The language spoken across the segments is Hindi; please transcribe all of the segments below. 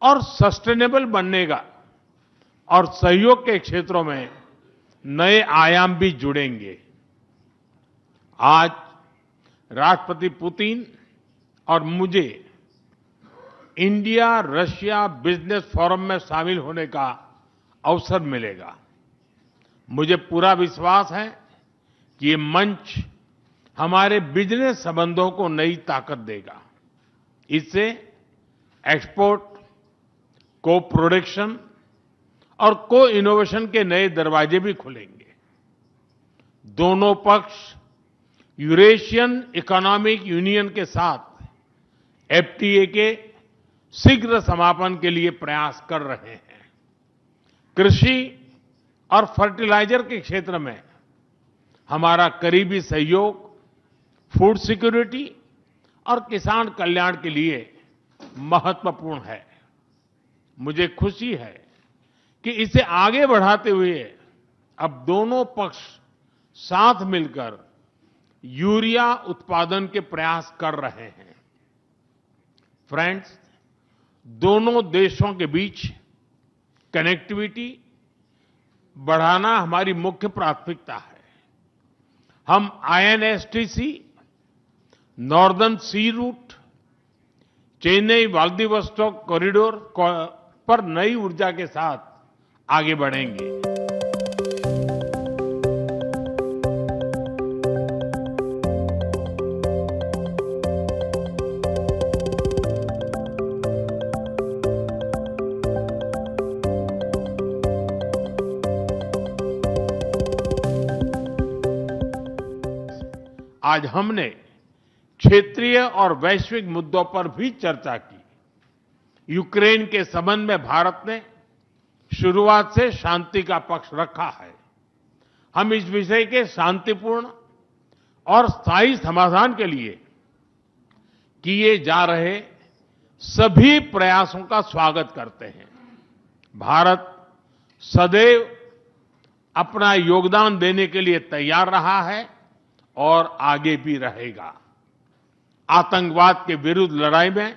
और सस्टेनेबल बनने का और सहयोग के क्षेत्रों में नए आयाम भी जुड़ेंगे। आज राष्ट्रपति पुतिन और मुझे इंडिया रशिया बिजनेस फोरम में शामिल होने का अवसर मिलेगा। मुझे पूरा विश्वास है कि ये मंच हमारे बिजनेस संबंधों को नई ताकत देगा। इससे एक्सपोर्ट, को प्रोडक्शन और को इनोवेशन के नए दरवाजे भी खुलेंगे। दोनों पक्ष यूरेशियन इकोनॉमिक यूनियन के साथ एफटीए के शीघ्र समापन के लिए प्रयास कर रहे हैं। कृषि और फर्टिलाइजर के क्षेत्र में हमारा करीबी सहयोग फूड सिक्योरिटी और किसान कल्याण के लिए महत्वपूर्ण है। मुझे खुशी है कि इसे आगे बढ़ाते हुए अब दोनों पक्ष साथ मिलकर यूरिया उत्पादन के प्रयास कर रहे हैं। फ्रेंड्स, दोनों देशों के बीच कनेक्टिविटी बढ़ाना हमारी मुख्य प्राथमिकता है। हम आईएनएसटीसी, नॉर्दर्न सी रूट, चेन्नई व्लादिवोस्टोक कॉरिडोर पर नई ऊर्जा के साथ आगे बढ़ेंगे। आज हमने क्षेत्रीय और वैश्विक मुद्दों पर भी चर्चा की। यूक्रेन के संबंध में भारत ने शुरुआत से शांति का पक्ष रखा है। हम इस विषय के शांतिपूर्ण और स्थायी समाधान के लिए किए जा रहे सभी प्रयासों का स्वागत करते हैं। भारत सदैव अपना योगदान देने के लिए तैयार रहा है और आगे भी रहेगा। आतंकवाद के विरुद्ध लड़ाई में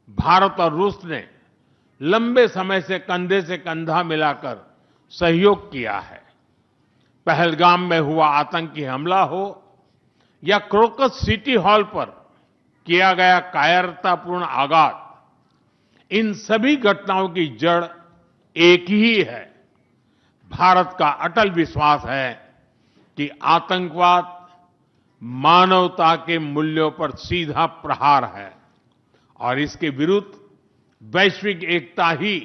भारत और रूस ने लंबे समय से कंधा मिलाकर सहयोग किया है। पहलगाम में हुआ आतंकी हमला हो या क्रोकस सिटी हॉल पर किया गया कायरतापूर्ण आघात, इन सभी घटनाओं की जड़ एक ही है। भारत का अटल विश्वास है कि आतंकवाद मानवता के मूल्यों पर सीधा प्रहार है और इसके विरुद्ध वैश्विक एकता ही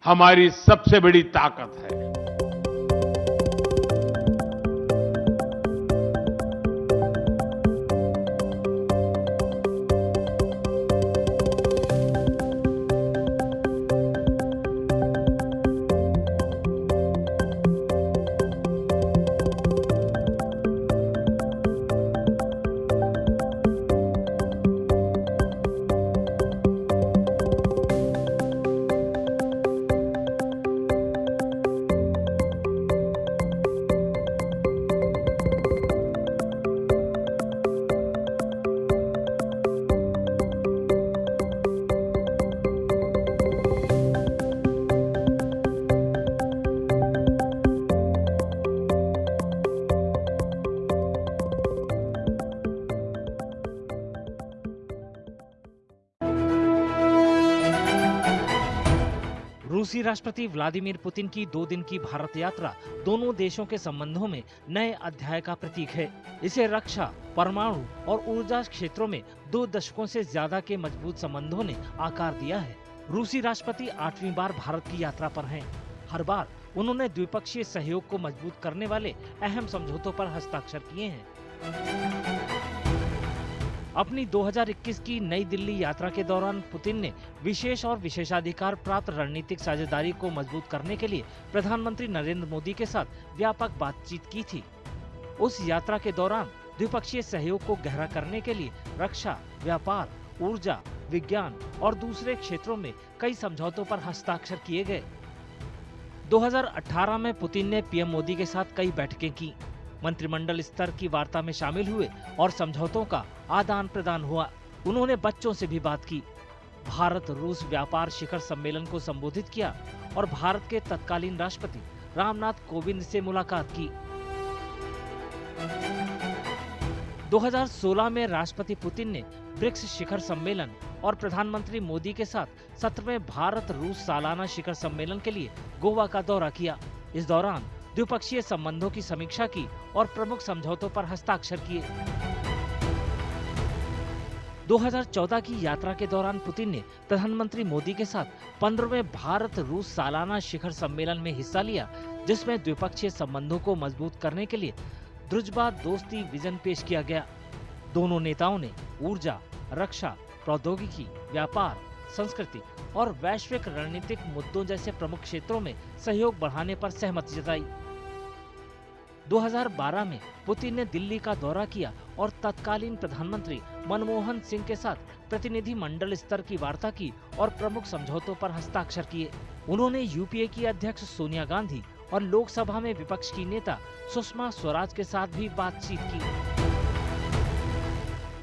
हमारी सबसे बड़ी ताकत है। रूसी राष्ट्रपति व्लादिमीर पुतिन की 2 दिन की भारत यात्रा दोनों देशों के संबंधों में नए अध्याय का प्रतीक है। इसे रक्षा, परमाणु और ऊर्जा क्षेत्रों में 2 दशकों से ज्यादा के मजबूत संबंधों ने आकार दिया है। रूसी राष्ट्रपति 8वीं बार भारत की यात्रा पर हैं। हर बार उन्होंने द्विपक्षीय सहयोग को मजबूत करने वाले अहम समझौतों पर हस्ताक्षर किए हैं। अपनी 2021 की नई दिल्ली यात्रा के दौरान पुतिन ने विशेष और विशेषाधिकार प्राप्त रणनीतिक साझेदारी को मजबूत करने के लिए प्रधानमंत्री नरेंद्र मोदी के साथ व्यापक बातचीत की थी। उस यात्रा के दौरान द्विपक्षीय सहयोग को गहरा करने के लिए रक्षा, व्यापार, ऊर्जा, विज्ञान और दूसरे क्षेत्रों में कई समझौतों पर हस्ताक्षर किए गए। 2018 में पुतिन ने पीएम मोदी के साथ कई बैठकें की, मंत्रिमंडल स्तर की वार्ता में शामिल हुए और समझौतों का आदान प्रदान हुआ। उन्होंने बच्चों से भी बात की। भारत रूस व्यापार शिखर सम्मेलन को संबोधित किया और भारत के तत्कालीन राष्ट्रपति रामनाथ कोविंद से मुलाकात की। 2016 में राष्ट्रपति पुतिन ने ब्रिक्स शिखर सम्मेलन और प्रधानमंत्री मोदी के साथ 17वें भारत रूस सालाना शिखर सम्मेलन के लिए गोवा का दौरा किया। इस दौरान द्विपक्षीय संबंधों की समीक्षा की और प्रमुख समझौतों पर हस्ताक्षर किए। 2014 की यात्रा के दौरान पुतिन ने प्रधानमंत्री मोदी के साथ 15वें भारत रूस सालाना शिखर सम्मेलन में हिस्सा लिया, जिसमें द्विपक्षीय संबंधों को मजबूत करने के लिए द्रुजबा दोस्ती विजन पेश किया गया। दोनों नेताओं ने ऊर्जा, रक्षा, प्रौद्योगिकी, व्यापार, संस्कृति और वैश्विक रणनीतिक मुद्दों जैसे प्रमुख क्षेत्रों में सहयोग बढ़ाने पर सहमति जताई। 2012 में पुतिन ने दिल्ली का दौरा किया और तत्कालीन प्रधानमंत्री मनमोहन सिंह के साथ प्रतिनिधि मंडल स्तर की वार्ता की और प्रमुख समझौतों पर हस्ताक्षर किए। उन्होंने यूपीए की अध्यक्ष सोनिया गांधी और लोकसभा में विपक्ष की नेता सुषमा स्वराज के साथ भी बातचीत की।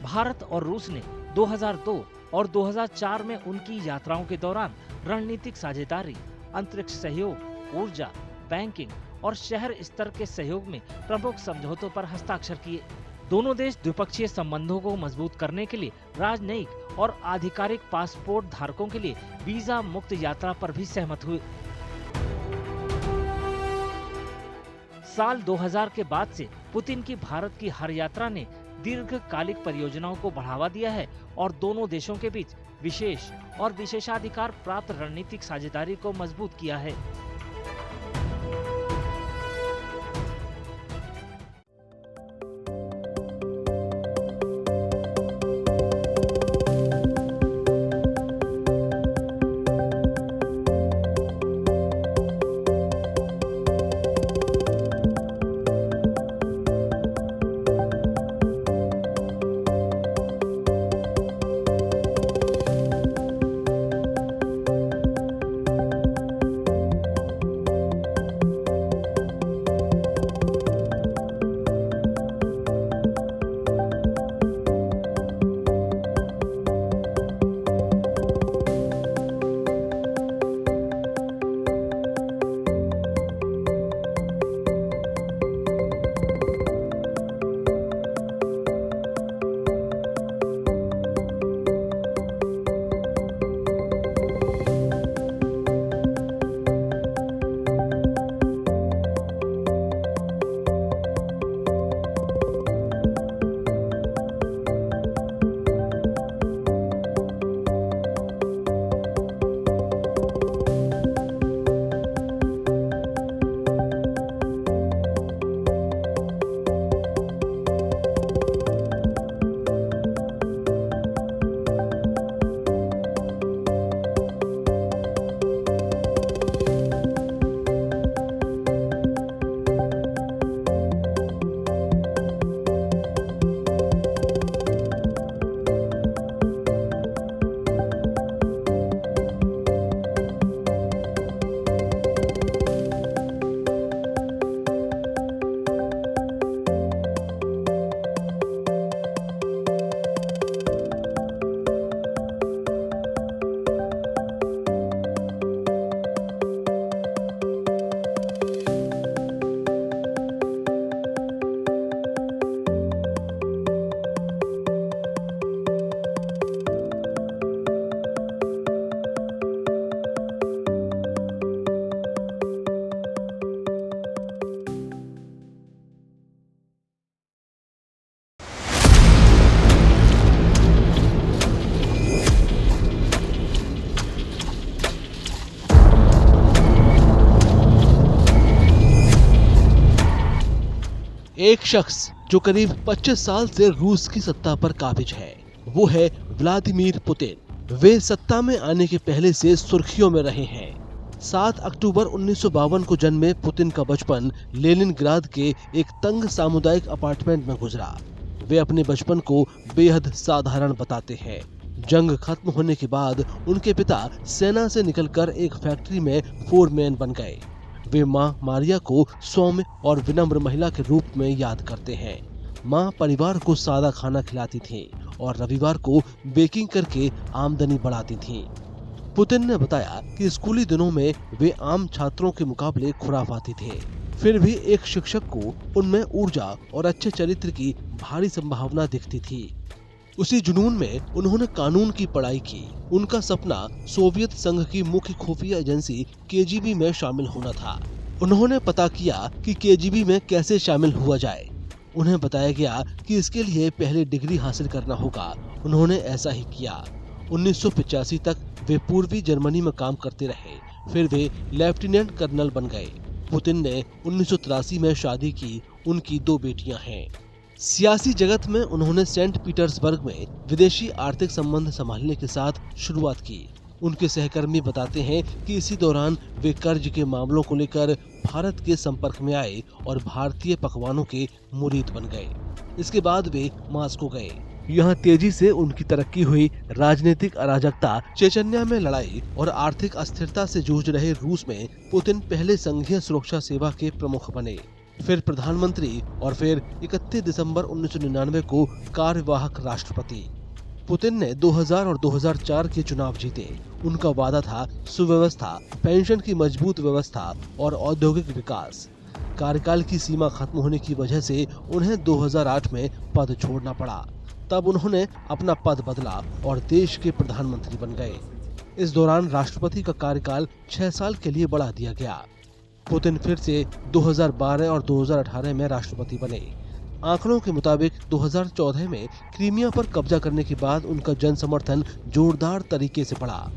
भारत और रूस ने 2002 और 2004 में उनकी यात्राओं के दौरान रणनीतिक साझेदारी, अंतरिक्ष सहयोग, ऊर्जा, बैंकिंग और शहर स्तर के सहयोग में प्रमुख समझौतों पर हस्ताक्षर किए। दोनों देश द्विपक्षीय संबंधों को मजबूत करने के लिए राजनयिक और आधिकारिक पासपोर्ट धारकों के लिए वीजा मुक्त यात्रा पर भी सहमत हुए। साल 2000 के बाद से पुतिन की भारत की हर यात्रा ने दीर्घकालिक परियोजनाओं को बढ़ावा दिया है और दोनों देशों के बीच विशेष और विशेषाधिकार प्राप्त रणनीतिक साझेदारी को मजबूत किया है। एक शख्स जो करीब 25 साल से रूस की सत्ता पर काबिज है, वो है व्लादिमीर पुतिन। वे सत्ता में आने के पहले से सुर्खियों में रहे हैं। 7 अक्टूबर 1952 को जन्मे पुतिन का बचपन लेनिनग्राद के एक तंग सामुदायिक अपार्टमेंट में गुजरा। वे अपने बचपन को बेहद साधारण बताते हैं। जंग खत्म होने के बाद उनके पिता सेना से निकलकर एक फैक्ट्री में फोरमैन बन गए। वे मां मारिया को सौम्य और विनम्र महिला के रूप में याद करते हैं। मां परिवार को सादा खाना खिलाती थीं और रविवार को बेकिंग करके आमदनी बढ़ाती थीं। पुतिन ने बताया कि स्कूली दिनों में वे आम छात्रों के मुकाबले खुराफाती थे। फिर भी एक शिक्षक को उनमें ऊर्जा और अच्छे चरित्र की भारी संभावना दिखती थी। उसी जुनून में उन्होंने कानून की पढ़ाई की। उनका सपना सोवियत संघ की मुख्य खुफिया एजेंसी केजीबी में शामिल होना था। उन्होंने पता किया कि केजीबी में कैसे शामिल हुआ जाए। उन्हें बताया गया कि इसके लिए पहले डिग्री हासिल करना होगा। उन्होंने ऐसा ही किया। 1985 तक वे पूर्वी जर्मनी में काम करते रहे। फिर वे लेफ्टिनेंट कर्नल बन गए। पुतिन ने 1983 में शादी की। उनकी 2 बेटियां हैं। सियासी जगत में उन्होंने सेंट पीटर्सबर्ग में विदेशी आर्थिक संबंध संभालने के साथ शुरुआत की। उनके सहकर्मी बताते हैं कि इसी दौरान वे कर्ज के मामलों को लेकर भारत के संपर्क में आए और भारतीय पकवानों के मुरीद बन गए। इसके बाद वे मास्को गए। यहाँ तेजी से उनकी तरक्की हुई। राजनीतिक अराजकता, चेचन्या में लड़ाई और आर्थिक अस्थिरता से जूझ रहे रूस में पुतिन पहले संघीय सुरक्षा सेवा के प्रमुख बने, फिर प्रधानमंत्री और फिर 31 दिसंबर 1999 को कार्यवाहक राष्ट्रपति। पुतिन ने 2000 और 2004 के चुनाव जीते। उनका वादा था सुव्यवस्था, पेंशन की मजबूत व्यवस्था और औद्योगिक विकास। कार्यकाल की सीमा खत्म होने की वजह से उन्हें 2008 में पद छोड़ना पड़ा। तब उन्होंने अपना पद बदला और देश के प्रधानमंत्री बन गए। इस दौरान राष्ट्रपति का कार्यकाल 6 साल के लिए बढ़ा दिया गया। पुतिन फिर से 2012 और 2018 में राष्ट्रपति बने। आंकड़ों के मुताबिक 2014 में क्रीमिया पर कब्जा करने के बाद उनका जन समर्थन जोरदार तरीके से बढ़ा।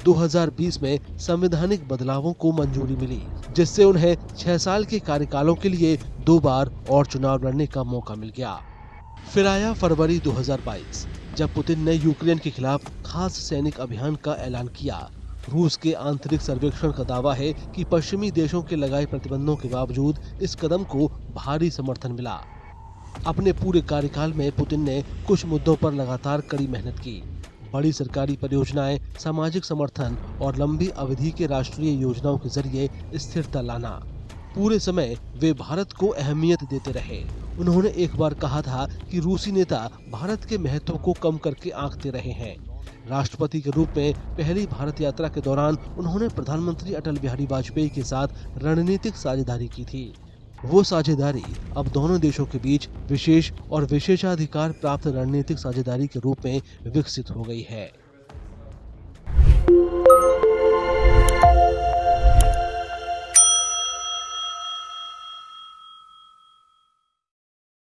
2020 में संवैधानिक बदलावों को मंजूरी मिली, जिससे उन्हें 6 साल के कार्यकालों के लिए 2 बार और चुनाव लड़ने का मौका मिल गया। फिर आया फरवरी 2022, जब पुतिन ने यूक्रेन के खिलाफ खास सैनिक अभियान का ऐलान किया। रूस के आंतरिक सर्वेक्षण का दावा है कि पश्चिमी देशों के लगाए प्रतिबंधों के बावजूद इस कदम को भारी समर्थन मिला। अपने पूरे कार्यकाल में पुतिन ने कुछ मुद्दों पर लगातार कड़ी मेहनत की। बड़ी सरकारी परियोजनाएं, सामाजिक समर्थन और लंबी अवधि के राष्ट्रीय योजनाओं के जरिए स्थिरता लाना। पूरे समय वे भारत को अहमियत देते रहे। उन्होंने एक बार कहा था कि रूसी नेता भारत के महत्व को कम करके आंकते रहे हैं। राष्ट्रपति के रूप में पहली भारत यात्रा के दौरान उन्होंने प्रधानमंत्री अटल बिहारी वाजपेयी के साथ रणनीतिक साझेदारी की थी। वो साझेदारी अब दोनों देशों के बीच विशेष और विशेषाधिकार प्राप्त रणनीतिक साझेदारी के रूप में विकसित हो गई है।